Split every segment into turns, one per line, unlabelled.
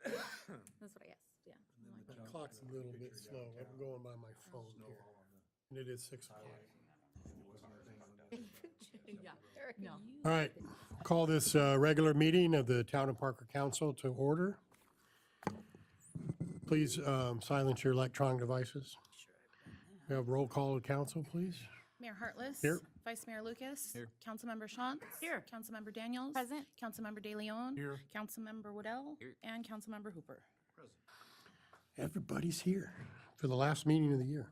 That's what I asked, yeah.
The clock's a little bit slow. I'm going by my phone here. And it is 6 o'clock.
Yeah. No.
All right, call this regular meeting of the Town of Parker Council to order. Please silence your electronic devices. We have roll call of council, please.
Mayor Hartless.
Here.
Vice Mayor Lucas. Here. Councilmember Shantz.
Here.
Councilmember Daniels.
Present.
Councilmember De Leon.
Here.
Councilmember Waddell. Here. And Councilmember Hooper.
Everybody's here for the last meeting of the year.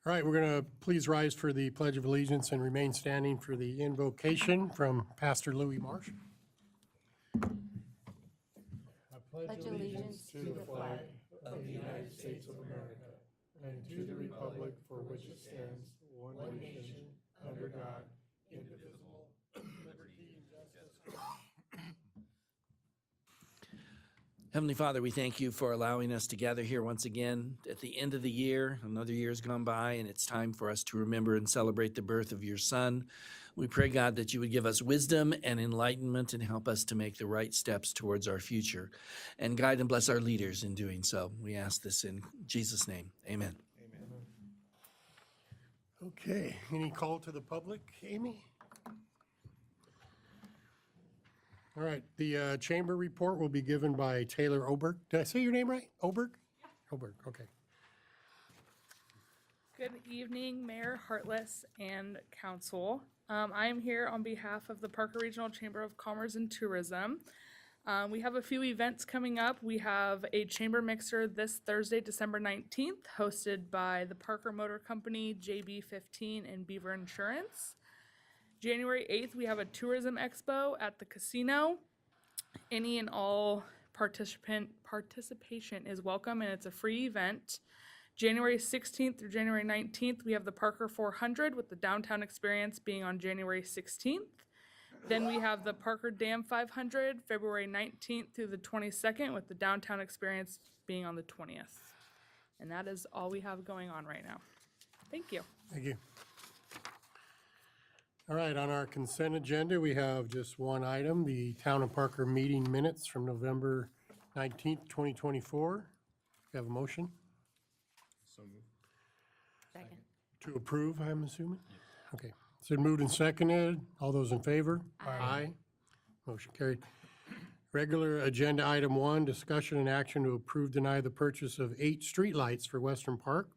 All right, we're going to please rise for the Pledge of Allegiance and remain standing for the invocation from Pastor Louis Marsh. I
Pledge allegiance to the flag
of the United States of America and to the republic for which it stands, one nation, under God, indivisible, liberty and justice for all.
Heavenly Father, we thank you for allowing us to gather here once again at the end of the year. Another year has gone by, and it's time for us to remember and celebrate the birth of your Son. We pray, God, that you would give us wisdom and enlightenment and help us to make the right steps towards our future. And guide and bless our leaders in doing so. We ask this in Jesus' name. Amen.
Okay, any call to the public, Amy? All right, the chamber report will be given by Taylor Oberg. Did I say your name right? Oberg? Oberg, okay.
Good evening, Mayor Hartless and Council. I am here on behalf of the Parker Regional Chamber of Commerce and Tourism. We have a few events coming up. We have a chamber mixer this Thursday, December 19th, hosted by the Parker Motor Company, JB15, and Beaver Insurance. January 8th, we have a tourism expo at the casino. Any and all participation is welcome, and it's a free event. January 16th through January 19th, we have the Parker 400 with the downtown experience being on January 16th. Then we have the Parker Dam 500, February 19th through the 22nd, with the downtown experience being on the 20th. And that is all we have going on right now. Thank you.
Thank you. All right, on our consent agenda, we have just one item, the Town of Parker meeting minutes from November 19th, 2024. We have a motion
Second.
to approve, I'm assuming? Okay, so moved and seconded. All those in favor? Aye. Motion carried. Regular agenda item 1, discussion and action to approve, deny the purchase of 8 streetlights for Western Park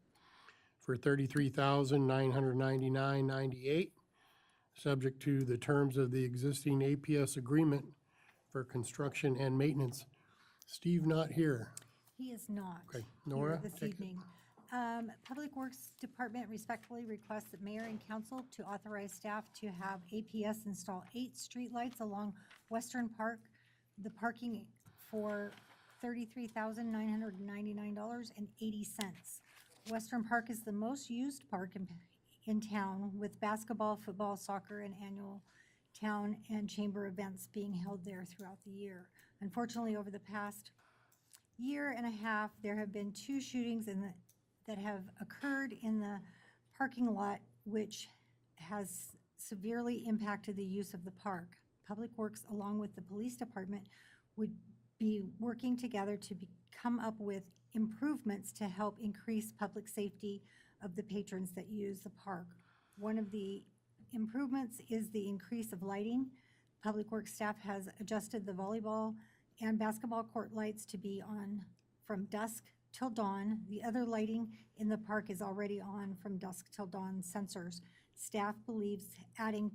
for $33,999.98. Subject to the terms of the existing APS agreement for construction and maintenance. Steve not here.
He is not
Okay, Nora,
here this
take it.
evening. Public Works Department respectfully requests that mayor and council to authorize staff to have APS install 8 streetlights along Western Park, the parking for $33,999.80. Western Park is the most used park in town, with basketball, football, soccer, and annual town and chamber events being held there throughout the year. Unfortunately, over the past year and a half, there have been 2 shootings that have occurred in the parking lot, which has severely impacted the use of the park. Public Works, along with the police department, would be working together to come up with improvements to help increase public safety of the patrons that use the park. One of the improvements is the increase of lighting. Public Works staff has adjusted the volleyball and basketball court lights to be on from dusk till dawn. The other lighting in the park is already on from dusk till dawn sensors. Staff believes adding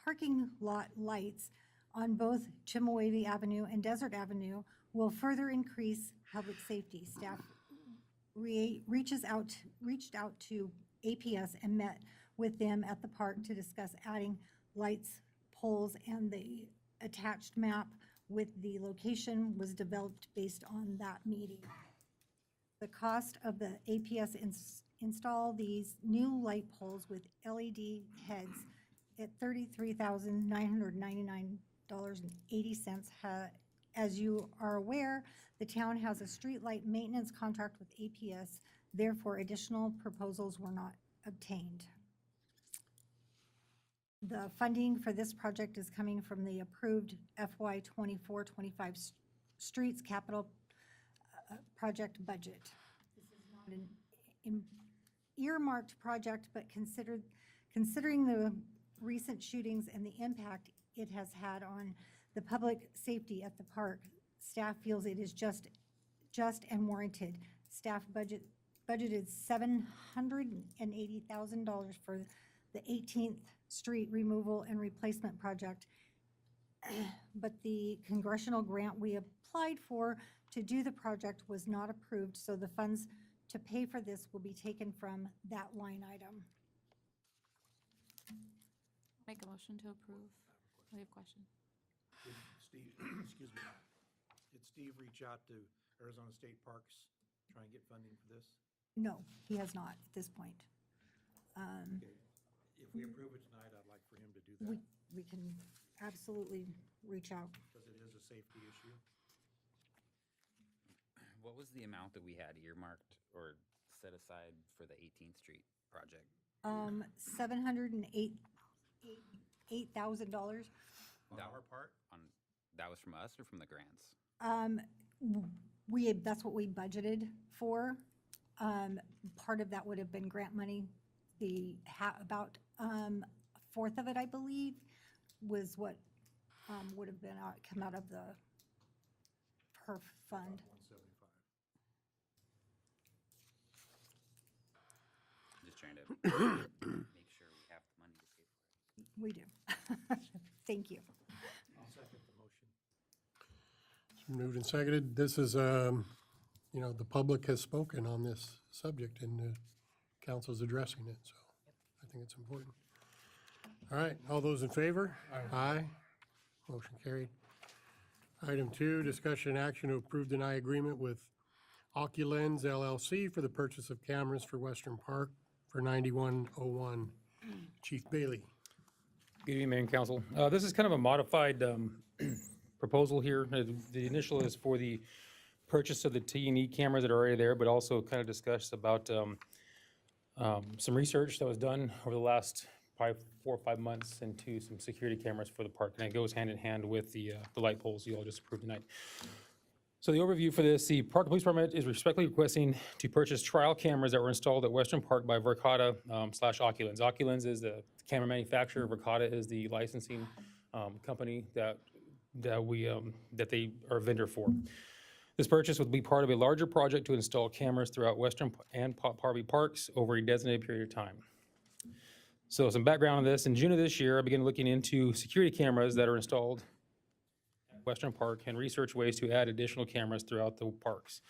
parking lot lights on both Chimawavy Avenue and Desert Avenue will further increase public safety. Staff reached out to APS and met with them at the park to discuss adding lights, poles, and the attached map with the location was developed based on that meeting. The cost of the APS install these new light poles with LED heads at $33,999.80. As you are aware, the town has a street light maintenance contract with APS, therefore additional proposals were not obtained. The funding for this project is coming from the approved FY 24-25 Streets Capital Project budget. This is not an earmarked project, but considering the recent shootings and the impact it has had on the public safety at the park, staff feels it is just and warranted. Staff budgeted $780,000 for the 18th Street removal and replacement project. But the congressional grant we applied for to do the project was not approved, so the funds to pay for this will be taken from that line item.
Make a motion to approve. We have a question.
Steve, excuse me, did Steve reach out to Arizona State Parks, try and get funding for this?
No, he has not at this point.
Okay. If we approve it tonight, I'd like for him to do that,
We can absolutely reach out.
because it is a safety issue.
What was the amount that we had earmarked or set aside for the 18th Street project?
$708,000.
On our part?
That was from us or from the grants?
That's what we budgeted for. Part of that would have been grant money. About a fourth of it, I believe, was what would have been come out of the HERF fund.
175.
Just trying to make sure we have the money to pay for it.
We do. Thank you.
I'll second the motion.
Moved and seconded. This is, the public has spoken on this subject and the council's addressing it, so I think it's important. All right, all those in favor? Aye. Motion carried. Item 2, discussion and action to approve deny agreement with Oculens LLC for the purchase of cameras for Western Park for 9101. Chief Bailey.
Good evening, Mayor and Council. This is kind of a modified proposal here. The initial is for the purchase of the T&E cameras that are already there, but also kind of discuss about some research that was done over the last 4 or 5 months into some security cameras for the park, and it goes hand in hand with the light poles you all just approved tonight. So the overview for this, the Park Police Department is respectfully requesting to purchase trial cameras that were installed at Western Park by Verkada / Oculens. Oculens is the camera manufacturer. Verkada is the licensing company that they are a vendor for. This purchase would be part of a larger project to install cameras throughout Western and Harvey Parks over a designated period of time. So some background on this, in June of this year, I began looking into security cameras that are installed at Western Park and research ways to add additional cameras throughout the parks.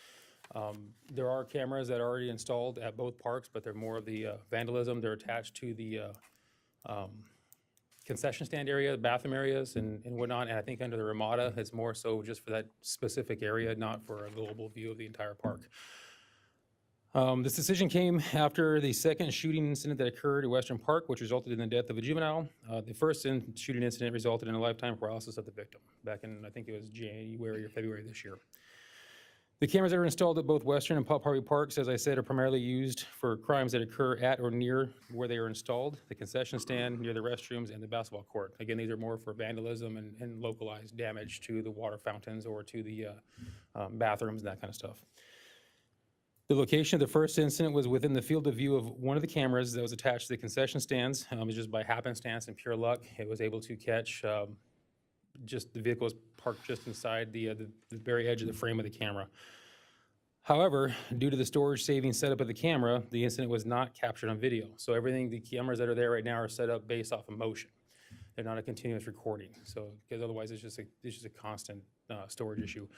There are cameras that are already installed at both parks, but they're more of the vandalism. They're attached to the concession stand area, bathroom areas and whatnot. And I think under the Ramada, it's more so just for that specific area, not for a global view of the entire park. This decision came after the second shooting incident that occurred at Western Park, which resulted in the death of a juvenile. The first shooting incident resulted in a lifetime paralysis of the victim back in, I think it was January or February this year. The cameras that are installed at both Western and Pop Harvey Parks, as I said, are primarily used for crimes that occur at or near where they are installed, the concession stand, near the restrooms, and the basketball court. Again, these are more for vandalism and localized damage to the water fountains or to the bathrooms and that kind of stuff. The location of the first incident was within the field of view of one of the cameras that was attached to the concession stands. It was just by happenstance and pure luck, it was able to catch just the vehicle was parked just inside the very edge of the frame of the camera. However, due to the storage saving setup of the camera, the incident was not captured on video. So everything, the cameras that are there right now are set up based off of motion. They're not a continuous recording. So, because otherwise it's just a constant storage issue.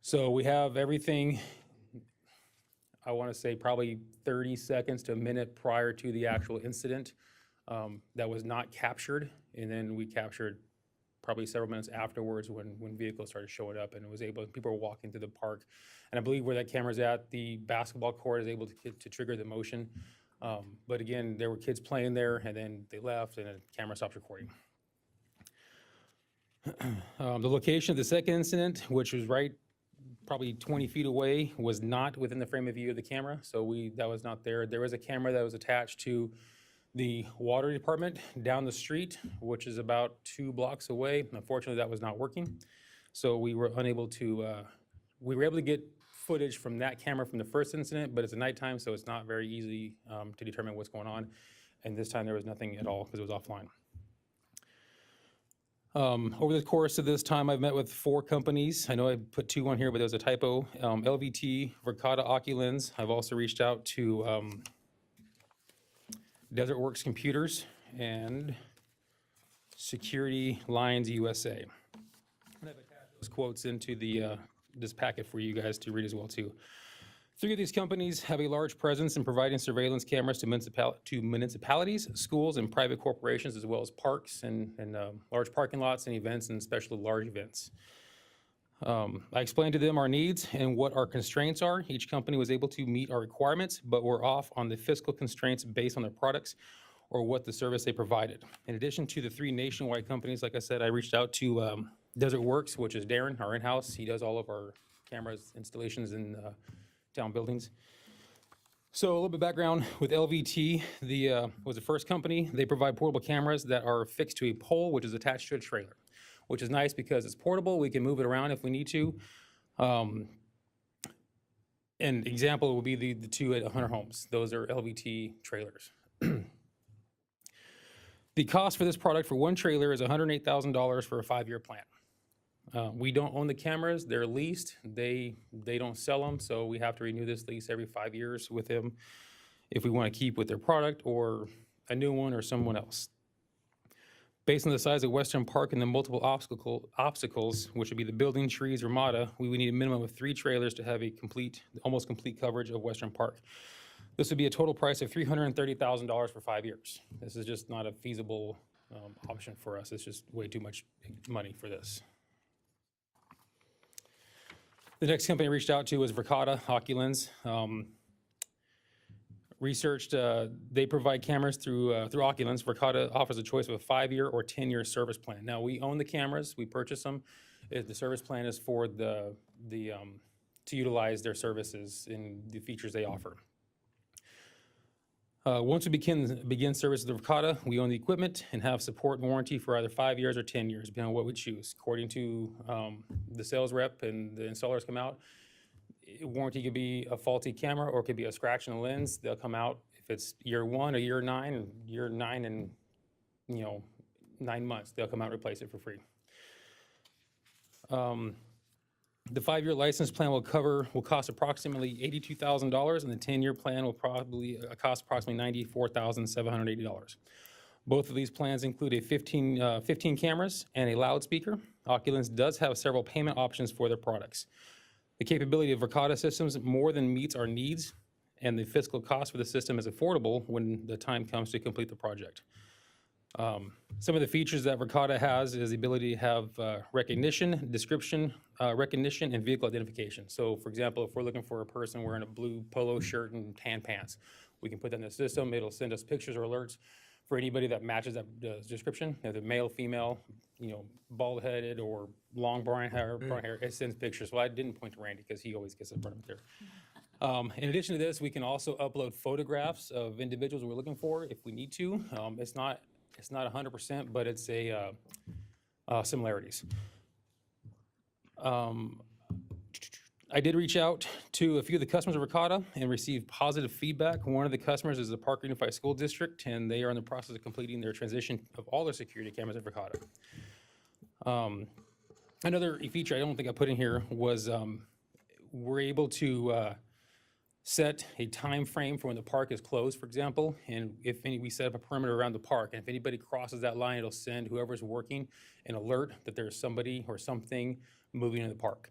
So we have everything, I want to say probably 30 seconds to a minute prior to the actual incident that was not captured. And then we captured probably several minutes afterwards when vehicles started showing up and people were walking through the park. And I believe where that camera's at, the basketball court is able to trigger the motion. But again, there were kids playing there and then they left and the camera stopped recording. The location of the second incident, which was right probably 20 feet away, was not within the frame of view of the camera. So that was not there. There was a camera that was attached to the water department down the street, which is about 2 blocks away. Unfortunately, that was not working. So we were unable to, we were able to get footage from that camera from the first incident, but it's at nighttime, so it's not very easy to determine what's going on. And this time there was nothing at all because it was offline. Over the course of this time, I've met with 4 companies. I know I put 2 on here, but there was a typo. LVT, Verkada Oculens. I've also reached out to Desert Works Computers and Security Lines USA. And I've attached those quotes into the this packet for you guys to read as well too. 3 of these companies have a large presence in providing surveillance cameras to municipalities, schools, and private corporations, as well as parks and large parking lots and events, and especially large events. I explained to them our needs and what our constraints are. Each company was able to meet our requirements, but were off on the fiscal constraints based on their products or what the service they provided. In addition to the 3 nationwide companies, like I said, I reached out to Desert Works, which is Darren, our in-house. He does all of our cameras installations in town buildings. So a little bit of background with LVT, was the first company. They provide portable cameras that are fixed to a pole, which is attached to a trailer, which is nice because it's portable. We can move it around if we need to. An example would be the 2 at Hunter Homes. Those are LVT trailers. The cost for this product for 1 trailer is $108,000 for a 5-year plan. We don't own the cameras, they're leased. They don't sell them, so we have to renew this lease every 5 years with them if we want to keep with their product or a new one or someone else. Based on the size of Western Park and the multiple obstacles, which would be the building, trees, Ramada, we would need a minimum of 3 trailers to have a almost complete coverage of Western Park. This would be a total price of $330,000 for 5 years. This is just not a feasible option for us. It's just way too much money for this. The next company I reached out to was Verkada Oculens. Researched, they provide cameras through Oculens. Verkada offers a choice of a 5-year or 10-year service plan. Now, we own the cameras, we purchase them. The service plan is for to utilize their services and the features they offer. Once we begin service with Verkada, we own the equipment and have support and warranty for either 5 years or 10 years, depending on what we choose. According to the sales rep and the installers come out, warranty could be a faulty camera or it could be a scratch in the lens. They'll come out if it's year 1 or year 9, and year 9 and 9 months, they'll come out and replace it for free. The 5-year license plan will cost approximately $82,000, and the 10-year plan will probably cost approximately $94,780. Both of these plans include a 15 cameras and a loudspeaker. Oculens does have several payment options for their products. The capability of Verkada systems more than meets our needs, and the fiscal cost for the system is affordable when the time comes to complete the project. Some of the features that Verkada has is the ability to have recognition, description, recognition, and vehicle identification. So for example, if we're looking for a person wearing a blue polo shirt and tan pants, we can put that in the system. It'll send us pictures or alerts for anybody that matches that description. If they're male, female, bald-headed or long brown hair, it sends pictures. Well, I didn't point to Randy because he always gets in front of it there. In addition to this, we can also upload photographs of individuals we're looking for if we need to. It's not 100%, but it's similarities. I did reach out to a few of the customers of Verkada and received positive feedback. One of the customers is the Park Unified School District, and they are in the process of completing their transition of all their security cameras at Verkada. Another feature I don't think I put in here was we're able to set a time frame for when the park is closed, for example, and we set up a perimeter around the park, and if anybody crosses that line, it'll send whoever's working an alert that there's somebody or something moving in the park.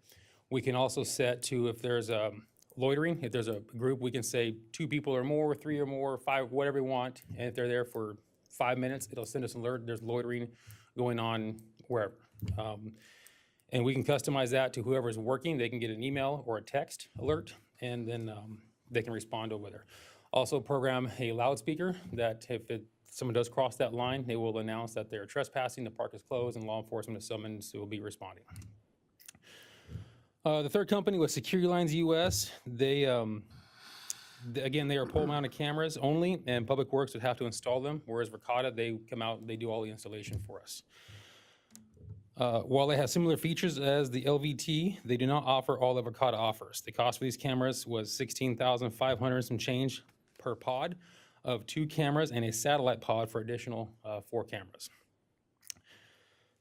We can also set to, if there's loitering, if there's a group, we can say 2 people or more, 3 or more, 5, whatever we want, and if they're there for 5 minutes, it'll send us an alert there's loitering going on wherever. And we can customize that to whoever's working. They can get an email or a text alert, and then they can respond over there. Also program a loudspeaker that if someone does cross that line, they will announce that they're trespassing, the park is closed, and law enforcement is summoned, so will be responding. The third company was Security Lines US. They, again, they are pole-mounted cameras only, and Public Works would have to install them, whereas Verkada, they come out and they do all the installation for us. While they have similar features as the LVT, they do not offer all that Verkada offers. The cost for these cameras was $16,500 some change per pod of 2 cameras and a satellite pod for additional 4 cameras.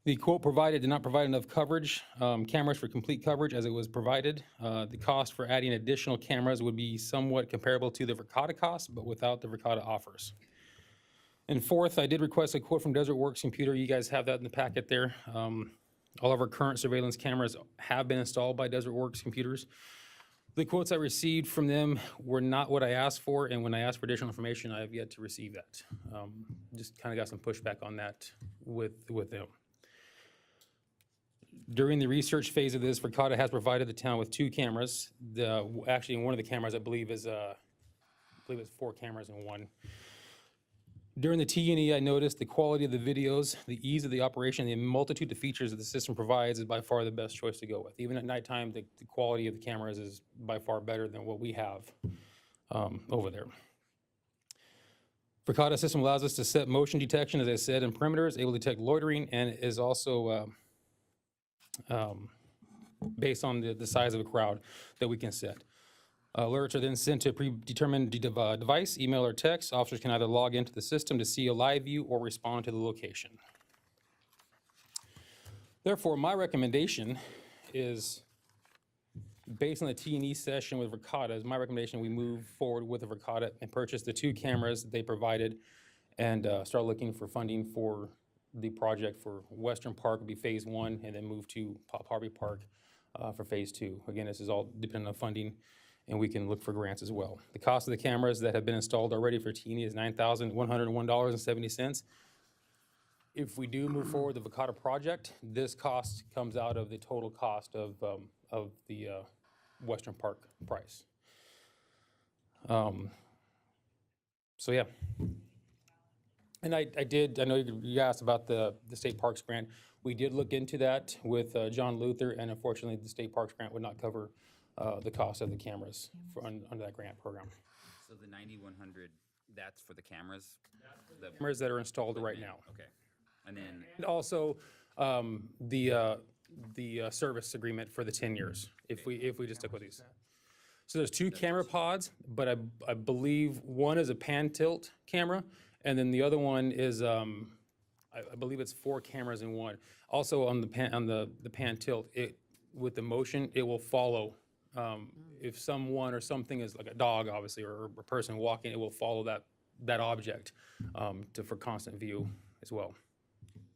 The quote provided did not provide enough coverage, cameras for complete coverage as it was provided. The cost for adding additional cameras would be somewhat comparable to the Verkada cost, but without the Verkada offers. And fourth, I did request a quote from Desert Works Computer. You guys have that in the packet there. All of our current surveillance cameras have been installed by Desert Works Computers. The quotes I received from them were not what I asked for, and when I asked for additional information, I have yet to receive that. Just kind of got some pushback on that with them. During the research phase of this, Verkada has provided the town with 2 cameras. Actually, one of the cameras, I believe it's 4 cameras in one. During the T&E, I noticed the quality of the videos, the ease of the operation, the multitude of features that the system provides is by far the best choice to go with. Even at nighttime, the quality of the cameras is by far better than what we have over there. Verkada system allows us to set motion detection, as I said, and perimeters, able to detect loitering, and is also based on the size of a crowd that we can set. Alerts are then sent to a predetermined device, email or text. Officers can either log into the system to see a live view or respond to the location. Therefore, my recommendation is, based on the T&E session with Verkada, is my recommendation we move forward with the Verkada and purchase the 2 cameras that they provided and start looking for funding for the project for Western Park would be phase 1, and then move to Pop Harvey Park for phase 2. Again, this is all dependent on funding, and we can look for grants as well. The cost of the cameras that have been installed already for T&E is $9,101.70. If we do move forward with the Verkada project, this cost comes out of the total cost of the Western Park price. So yeah. And I know you asked about the state parks grant. We did look into that with John Luther, and unfortunately, the state parks grant would not cover the cost of the cameras under that grant program.
So the 9,100, that's for the cameras? The
Cameras that are installed right now.
Okay. And then,
And also, the service agreement for the 10 years, if we just stick with these. So there's 2 camera pods, but I believe one is a pan tilt camera, and then the other one is, I believe it's 4 cameras in one. Also on the pan tilt, with the motion, it will follow. If someone or something is like a dog, obviously, or a person walking, it will follow that object for constant view as well.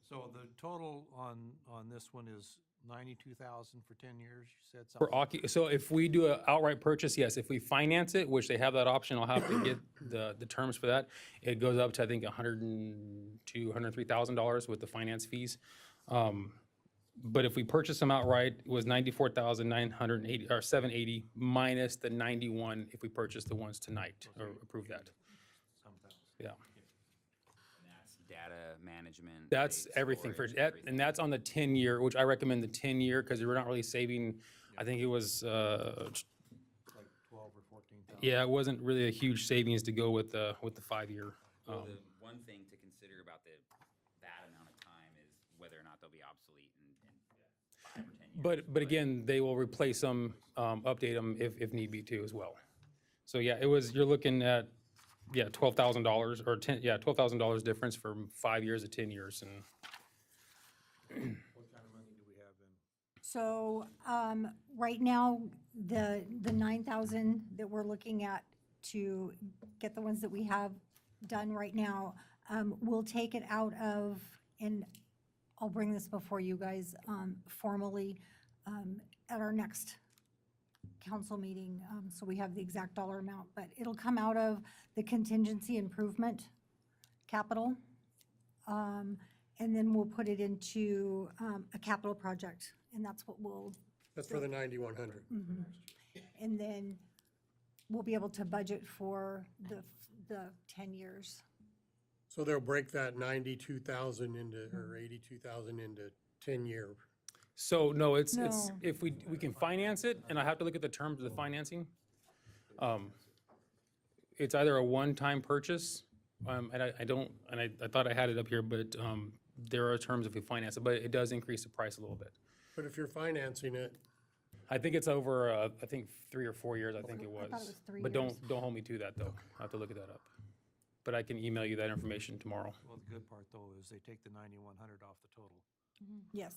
So the total on this one is 92,000 for 10 years, you said something?
So if we do an outright purchase, yes. If we finance it, which they have that option, I'll have to get the terms for that. It goes up to, I think, $102,000, $103,000 with the finance fees. But if we purchase them outright, it was $94,980 or $780 minus the $91 if we purchase the ones tonight or approve that. Yeah.
and that's data management.
That's
data
everything for,
storage,
and that's on the 10-year, which I recommend the 10-year because we're not really saving, I think it was,
Like 12 or 14,000?
yeah, it wasn't really a huge savings to go with the 5-year.
Well, the one thing to consider about that amount of time is whether or not they'll be obsolete in 5 or 10 years.
But again, they will replace them, update them if need be too as well. So yeah, you're looking at, yeah, $12,000 or $12,000 difference for 5 years to 10 years. And
What kind of money do we have in?
So, right now, the 9,000 that we're looking at to get the ones that we have done right now, we'll take it out of, and I'll bring this before you guys, formally, at our next council meeting, so we have the exact dollar amount, but it'll come out of the contingency improvement capital. And then we'll put it into, a capital project, and that's what we'll,
That's for the 9,100.
and then we'll be able to budget for the 10 years.
So they'll break that 92,000 into, or 82,000 into 10-year.
so, no, it's,
No.
if we can finance it, and I have to look at the terms of the financing. It's either a one-time purchase, and I thought I had it up here, but there are terms if we finance it, but it does increase the price a little bit.
But if you're financing it,
I think it's over, I think 3 or 4 years, I think it
I
was.
thought it was 3
But
years.
don't hold me to that, though. I have to look that up. But I can email you that information tomorrow.
Well, the good part, though, is they take the 9,100 off the total.
Yes.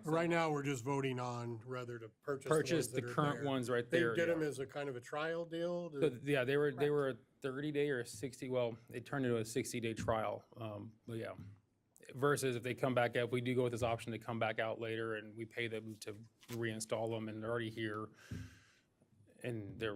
right now, we're just voting on whether to purchase the
Purchase
ones
the
that are
current
there.
ones right
They
there.
did
yeah.
them as a kind of a trial deal? to-
So, yeah, they were a 30-day or a 60, well, it turned into a 60-day trial, but yeah. Versus if they come back out, if we do go with this option, they come back out later and we pay them to reinstall them and they're already here. And they're,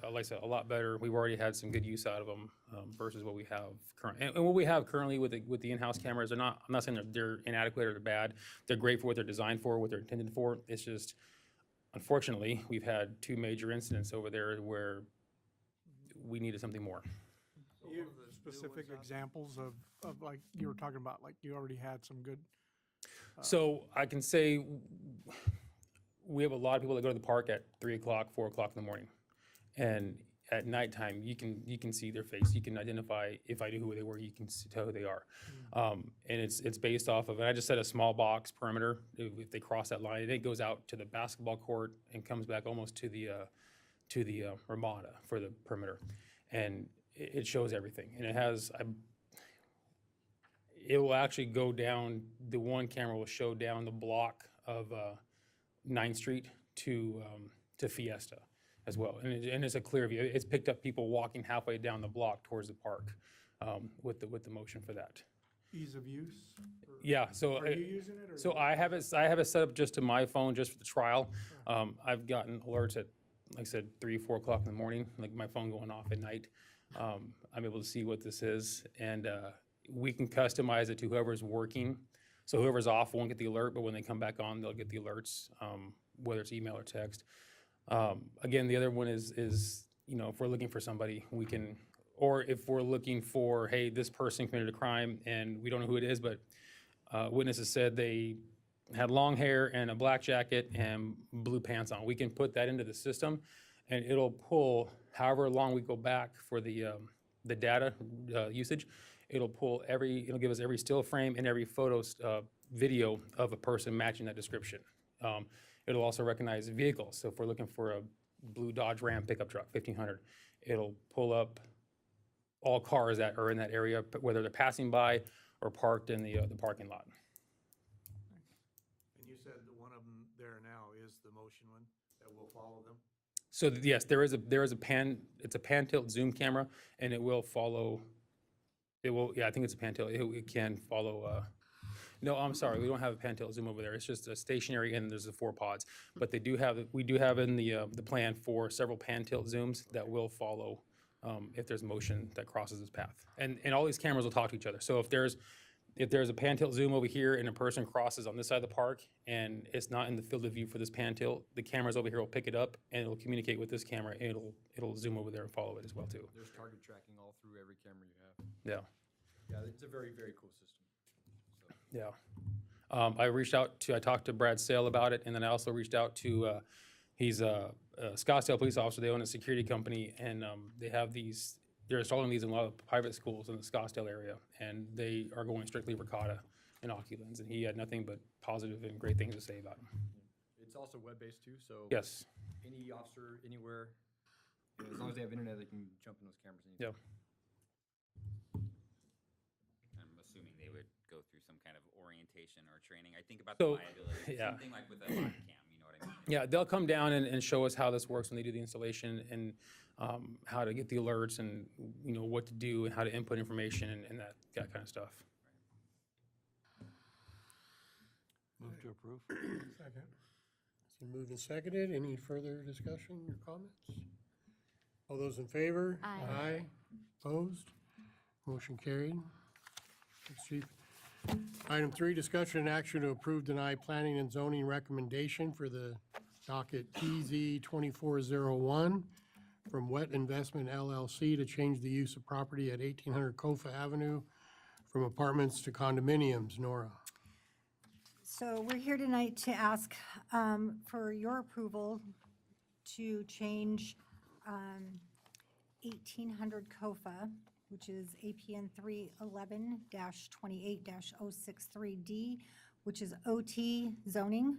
like I said, a lot better. We've already had some good use out of them versus what we have currently. And what we have currently with the in-house cameras, they're not, I'm not saying they're inadequate or they're bad. They're great for what they're designed for, what they're intended for. It's just, unfortunately, we've had 2 major incidents over there where we needed something more.
You have specific examples of like you were talking about, like you already had some good,
So I can say we have a lot of people that go to the park at 3 o'clock, 4 o'clock in the morning. And at nighttime, you can see their face. You can identify, if I knew who they were, you can tell who they are. And it's based off of, and I just said a small box perimeter. If they cross that line, and it goes out to the basketball court and comes back almost to the Ramada for the perimeter. And it shows everything. And it has, it will actually go down, the one camera will show down the block of 9th Street to Fiesta as well. And it's a clear view. It's picked up people walking halfway down the block towards the park with the motion for that.
ease of use? Or
Yeah, so.
Are you using it? Or
So
is
I have it set up just to my phone, just for the trial. I've gotten alerts at, like I said, 3, 4 o'clock in the morning, like my phone going off at night. I'm able to see what this is, and we can customize it to whoever's working. So whoever's off won't get the alert, but when they come back on, they'll get the alerts, whether it's email or text. Again, the other one is, if we're looking for somebody, we can, or if we're looking for, hey, this person committed a crime and we don't know who it is, but witnesses said they had long hair and a black jacket and blue pants on. We can put that into the system and it'll pull however long we go back for the data usage. It'll give us every still frame and every photo video of a person matching that description. It'll also recognize vehicles. So if we're looking for a blue Dodge Ram pickup truck, 1500, it'll pull up all cars that are in that area, whether they're passing by or parked in the parking lot.
And you said that one of them there now is the motion one that will follow them?
So yes, it's a pan tilt zoom camera, and it will follow. Yeah, I think it's a pan tilt. It can follow. No, I'm sorry, we don't have a pan tilt zoom over there. It's just a stationary, and there's the 4 pods. But we do have in the plan for several pan tilt zooms that will follow if there's motion that crosses this path. And all these cameras will talk to each other. So if there's a pan tilt zoom over here and a person crosses on this side of the park and it's not in the field of view for this pan tilt, the cameras over here will pick it up and it'll communicate with this camera and it'll zoom over there and follow it as well too.
There's target tracking all through every camera you have.
Yeah,
Yeah, it's a very, very cool system.
yeah. I talked to Brad Sale about it, and then I also reached out to, he's a Scottsdale police officer. They own a security company, and they're installing these in a lot of private schools in the Scottsdale area, and they are going strictly Ricotta and Oculens, and he had nothing but positive and great things to say about them.
It's also web-based too, so
Yes,
any officer, anywhere, as long as they have internet, they can jump in those cameras.
yeah.
I'm assuming they would go through some kind of orientation or training. I think about
So,
the liability,
yeah.
same thing like with a body cam, you know what I mean?
Yeah, they'll come down and show us how this works when they do the installation and how to get the alerts and, what to do and how to input information and that kind of stuff.
Move to approve?
Second. So moved and seconded. Any further discussion or comments? All those in favor?
Aye.
Aye. Opposed? Motion carried. Thanks, Chief. Item 3, discussion and action to approve, deny planning and zoning recommendation for the docket TZ 2401 from Wet Investment LLC to change the use of property at 1800 Kofa Avenue from apartments to condominiums. Nora.
So we're here tonight to ask for your approval to change 1800 Kofa which is APN 311-28-063D, which is OT zoning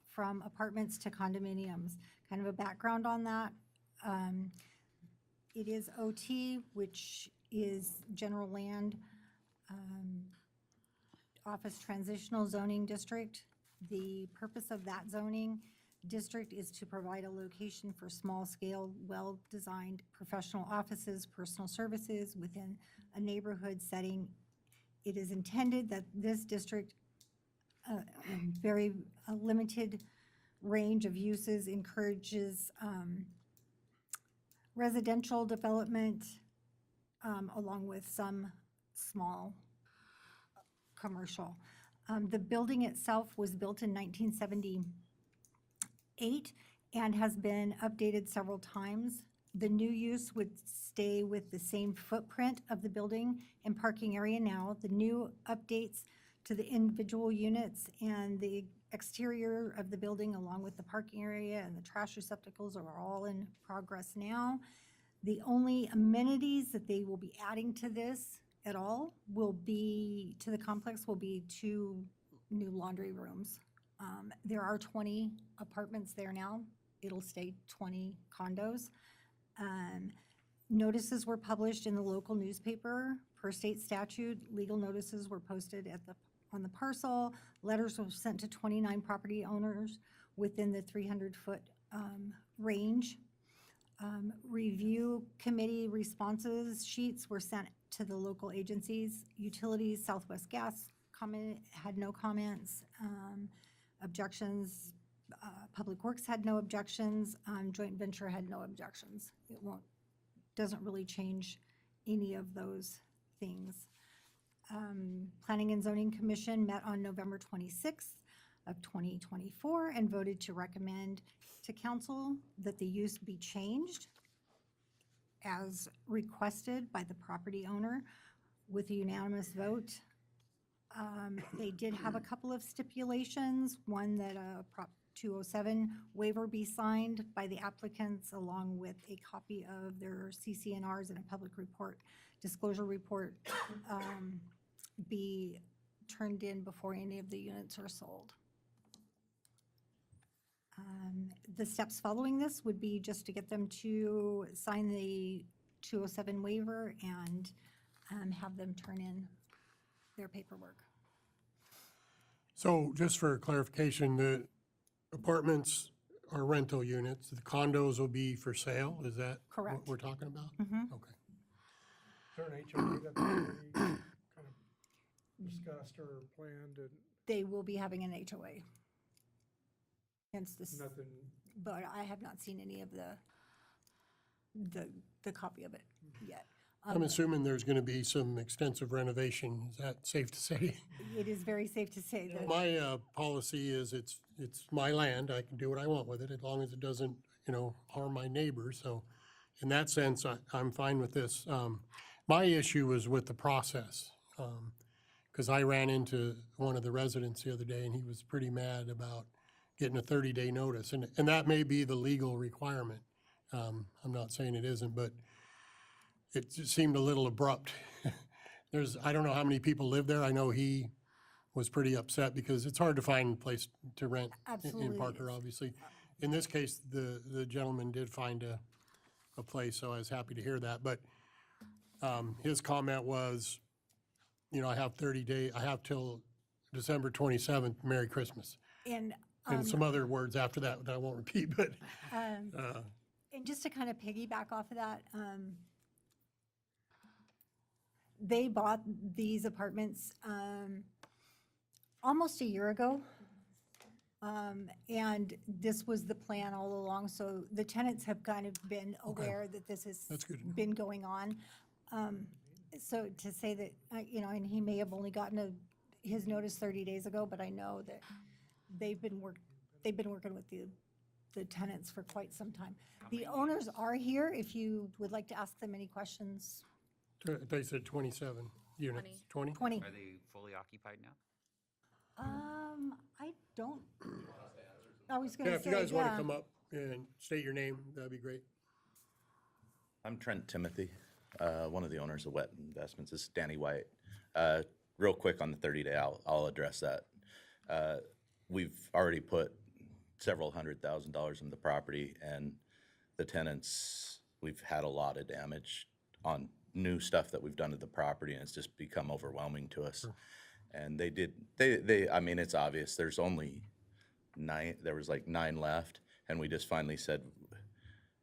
from apartments to condominiums. Kind of a background on that. It is OT, which is general land, office transitional zoning district. The purpose of that zoning district is to provide a location for small-scale, well-designed professional offices, personal services within a neighborhood setting. It is intended that this district, a limited range of uses, encourages residential development along with some small commercial. The building itself was built in 1978 and has been updated several times. The new use would stay with the same footprint of the building and parking area now. The new updates to the individual units and the exterior of the building, along with the parking area and the trash receptacles, are all in progress now. The only amenities that they will be adding to this at all will be, to the complex, will be 2 new laundry rooms. There are 20 apartments there now. It'll stay 20 condos. Notices were published in the local newspaper. Per state statute, legal notices were posted on the parcel. Letters were sent to 29 property owners within the 300-foot range. Review committee responses sheets were sent to the local agencies. Utilities, Southwest Gas had no comments. Objections, Public Works had no objections. Joint venture had no objections. It doesn't really change any of those things. Planning and Zoning Commission met on November 26th of 2024 and voted to recommend to council that the use be changed as requested by the property owner with a unanimous vote. They did have a couple of stipulations, one that a Prop 207 waiver be signed by the applicants along with a copy of their CCNRs and a public report, disclosure report be turned in before any of the units are sold. The steps following this would be just to get them to sign the 207 waiver and have them turn in their paperwork.
So just for clarification, the apartments are rental units, the condos will be for sale, is that
Correct.
what we're talking about?
Mhm.
Okay.
Is there an HOA that they already kind of discussed or planned and
They will be having an HOA. Hence this,
nothing?
but I have not seen any of the copy of it yet.
I'm assuming there's going to be some extensive renovation, is that safe to say?
It is very safe to say that.
My policy is it's my land, I can do what I want with it as long as it doesn't, harm my neighbors. So in that sense, I'm fine with this. My issue was with the process, because I ran into one of the residents the other day and he was pretty mad about getting a 30-day notice. And that may be the legal requirement. I'm not saying it isn't, but it just seemed a little abrupt. I don't know how many people live there. I know he was pretty upset because it's hard to find a place to rent
Absolutely
in
it
Parker,
is.
obviously. In this case, the gentleman did find a place, so I was happy to hear that. But his comment was, I have 30 days, I have till December 27th, Merry Christmas.
And
And some other words after that I won't repeat, but
And just to kind of piggyback off of that, they bought these apartments almost a year ago. And this was the plan all along, so the tenants have kind of been aware that this has
That's good to know.
been going on. So to say that, and he may have only gotten his notice 30 days ago, but I know that they've been working with the tenants for quite some time. The owners are here, if you would like to ask them any questions.
they said 27 units. 20?
20.
Are they fully occupied now?
I don't, I was
Yeah,
gonna
if
say,
you guys want to
yeah.
come up and state your name, that'd be great.
I'm Trent Timothy. one of the owners of Wet Investments. This is Danny White. Real quick on the 30-day, I'll address that. We've already put several $100,000 in the property, and the tenants, we've had a lot of damage on new stuff that we've done to the property, and it's just become overwhelming to us. And I mean, it's obvious, there's only 9, there was like 9 left, and we just finally said,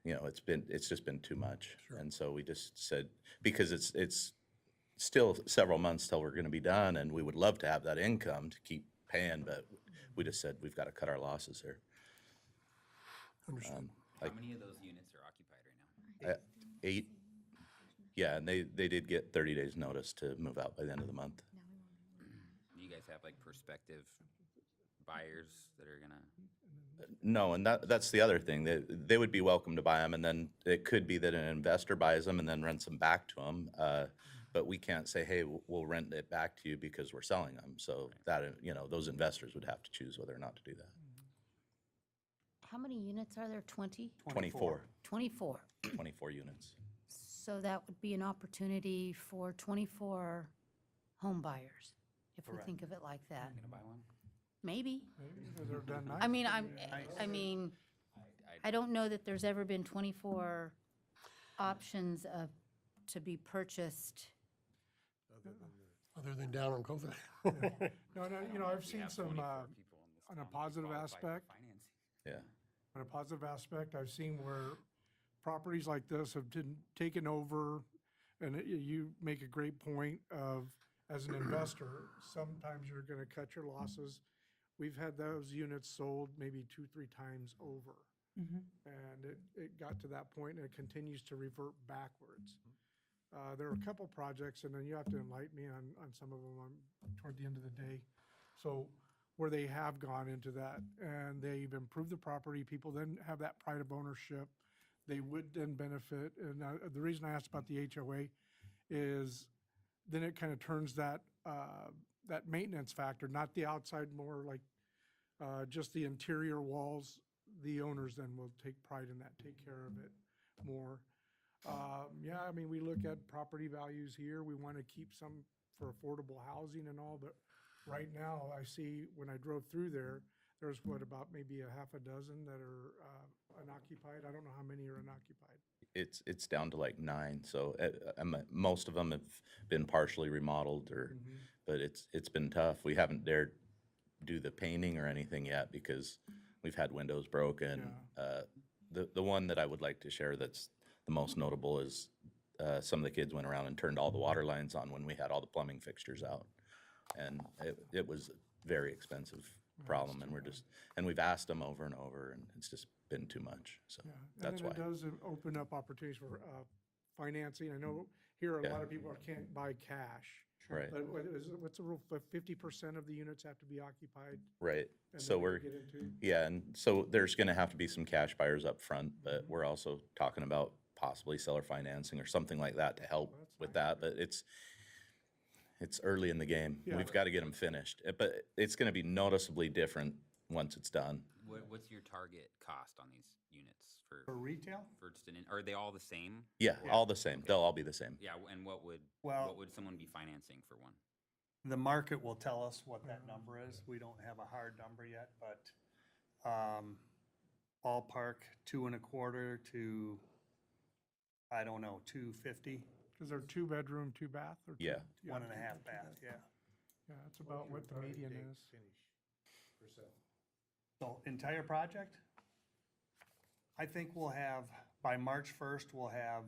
you know, it's just been too much. And so we just said, because it's still several months till we're gonna be done, and we would love to have that income to keep paying, but we just said, we've gotta cut our losses here.
Understood.
How many of those units are occupied right now?
8, yeah, and they did get 30 days notice to move out by the end of the month.
Do you guys have like prospective buyers that are gonna?
No, and that's the other thing. They would be welcome to buy them, and then it could be that an investor buys them and then rents them back to them. But we can't say, hey, we'll rent it back to you because we're selling them. So that, you know, those investors would have to choose whether or not to do that.
How many units are there? 20?
24
24.
24 units.
So that would be an opportunity for 24 home buyers, if we think of it like that.
Gonna buy one?
Maybe.
Maybe they're done nice.
I mean, I don't know that there's ever been 24 options to be purchased.
Other than down on COVID.
No, you know, I've seen
have
some,
24 people in this
on a
town
positive
qualified for
aspect,
financing.
Yeah.
on a positive aspect, I've seen where properties like this have been taken over, and you make a great point of, as an investor, sometimes you're gonna cut your losses. We've had those units sold maybe 2-3 times over. And it got to that point, and it continues to revert backwards. There are a couple projects, and then you have to enlighten me on some of them toward the end of the day. So where they have gone into that, and they've improved the property, people then have that pride of ownership. They would then benefit, and the reason I asked about the HOA is then it kind of turns that maintenance factor, not the outside, more like just the interior walls. The owners then will take pride in that, take care of it more. Yeah, I mean, we look at property values here. We want to keep some for affordable housing and all, but right now I see when I drove through there, there's about maybe a half a dozen that are unoccupied. I don't know how many are unoccupied.
It's down to like 9. So most of them have been partially remodeled, but it's been tough. We haven't dared do the painting or anything yet because we've had windows broken. The one that I would like to share that's the most notable is some of the kids went around and turned all the water lines on when we had all the plumbing fixtures out. And it was a very expensive problem, and we've asked them over and over, and it's just been too much, so that's why.
And then it does open up opportunities for financing. I know here a lot of people can't buy cash.
Right.
But what's the rule? 50% of the units have to be occupied?
Right,
And
so
then
we're,
get into-
yeah, and so there's gonna have to be some cash buyers up front, but we're also talking about possibly seller financing or something like that to help with that, but it's early in the game.
Yeah.
We've got to get them finished, but it's gonna be noticeably different once it's done.
What's your target cost on these units
For retail?
are they all the same?
Yeah, all the same, they'll all be the same.
Yeah, and what would someone be financing for one?
The market will tell us what that number is. We don't have a hard number yet, but ballpark 2.25 to, I don't know, 250.
Because they're 2-bedroom, 2-bath? Or
Yeah.
1.5 bath, yeah.
Yeah, that's about what the median is.
So entire project, I think we'll have, by March 1st, we'll have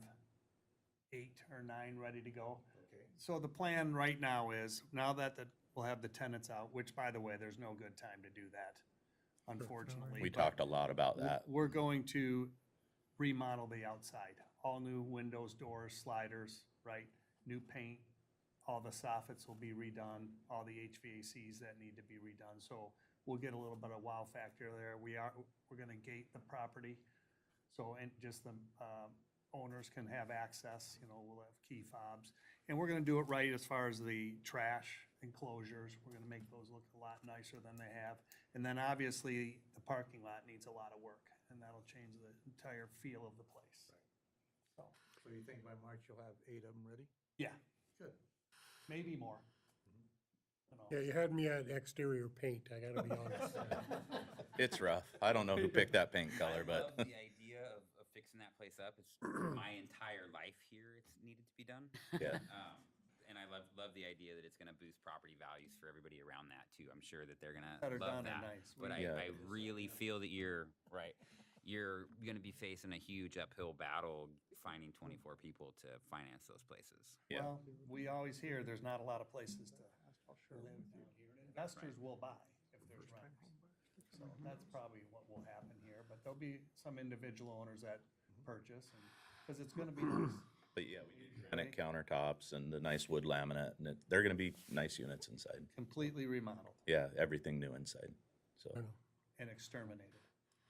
8 or 9 ready to go. Okay. So the plan right now is, now that we'll have the tenants out, which by the way, there's no good time to do that, unfortunately.
We
but
talked a lot about that.
We're going to remodel the outside, all new windows, doors, sliders, right? New paint, all the soffits will be redone, all the HVACs that need to be redone. So we'll get a little bit of wow factor there. We're gonna gate the property. So, and just the owners can have access, you know, we'll have key fobs. And we're gonna do it right as far as the trash enclosures. We're gonna make those look a lot nicer than they have. And then obviously, the parking lot needs a lot of work, and that'll change the entire feel of the place. So,
So you think by March you'll have 8 of them ready?
Yeah,
Good.
maybe more. You know.
Yeah, you had me at exterior paint, I gotta be honest.
It's rough. I don't know who picked that paint color,
I love
but
the idea of fixing that place up. It's my entire life here. It's needed to be done.
yeah.
And I love the idea that it's going to boost property values for everybody around that too. I'm sure that they're going to
That are
love
done are
that.
nice.
But
We-
Yeah.
I really feel that you're right. You're going to be facing a huge uphill battle finding 24 people to finance those places.
Yeah.
Well, we always hear there's not a lot of places to live. Investors will buy if there's renters. So that's probably what will happen here, but there'll be some individual owners that purchase and, because it's gonna be nice.
But yeah, we do granite countertops and the nice wood laminate, and they're gonna be nice units inside.
Completely remodeled
Yeah, everything new inside, so,
and exterminated.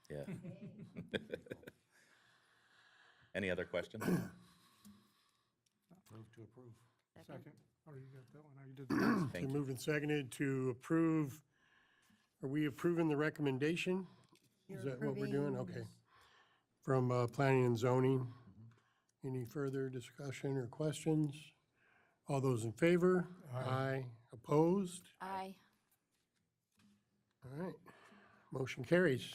yeah. Any other questions?
Move to approve.
Second. Oh, you got that one. Oh, you did the next.
Thank
Been
you.
moved and seconded to approve, are we approving the recommendation? Is
You're
that what we're doing?
approving-
Okay. From planning and zoning. Any further discussion or questions? All those in favor? Aye. Opposed?
Aye.
All right. Motion carries.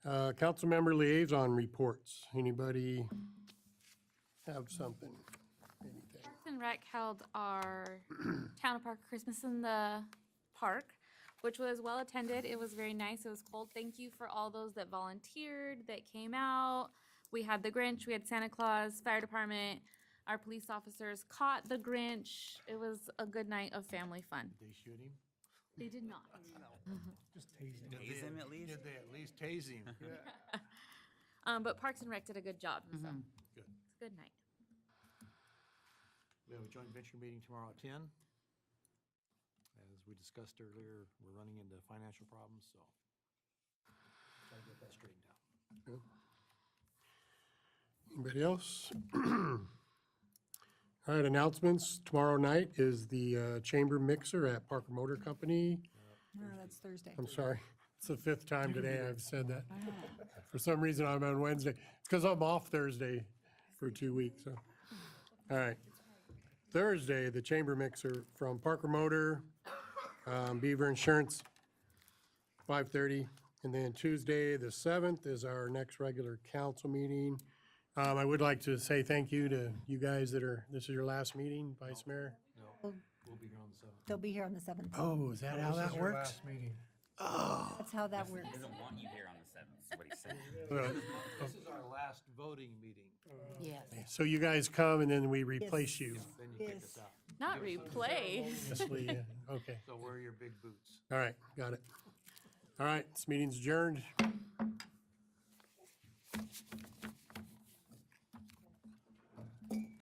Councilmember liaison reports. Anybody have something? Anything?
Parks and Rec held our Town of Park Christmas in the Park, which was well attended. It was very nice. It was cold. Thank you for all those that volunteered, that came out. We had the Grinch, we had Santa Claus, fire department, our police officers caught the Grinch. It was a good night of family fun.
Did they shoot him?
They did not.
Just tased him.
Tase him at least?
Did they at least tase him?
But Parks and Rec did a good job, so
Good.
it's a good night.
We have a joint venture meeting tomorrow at 10. As we discussed earlier, we're running into financial problems, so try to get that straightened out.
Anybody else? All right, announcements. Tomorrow night is the chamber mixer at Parker Motor Company.
No, that's Thursday.
I'm sorry. It's the 5th time today I've said that. For some reason, I'm on Wednesday. It's because I'm off Thursday for 2 weeks, so. All right. Thursday, the chamber mixer from Parker Motor, Beaver Insurance, 5:30. And then Tuesday, the 7th, is our next regular council meeting. I would like to say thank you to you guys this is your last meeting, Vice Mayor.
No, we'll be here on the 7th.
They'll be here on the 7th.
Oh, is that how
This is
that
your
works?
last meeting.
That's how that works.
He doesn't want you here on the 7th, is what he said.
This is our last voting meeting.
Yes.
So you guys come and then we replace you.
Then you kick
Yes.
us out.
Not replace.
Yes, Lee, okay,
So wear your big boots.
all right, got it. All right, this meeting's adjourned.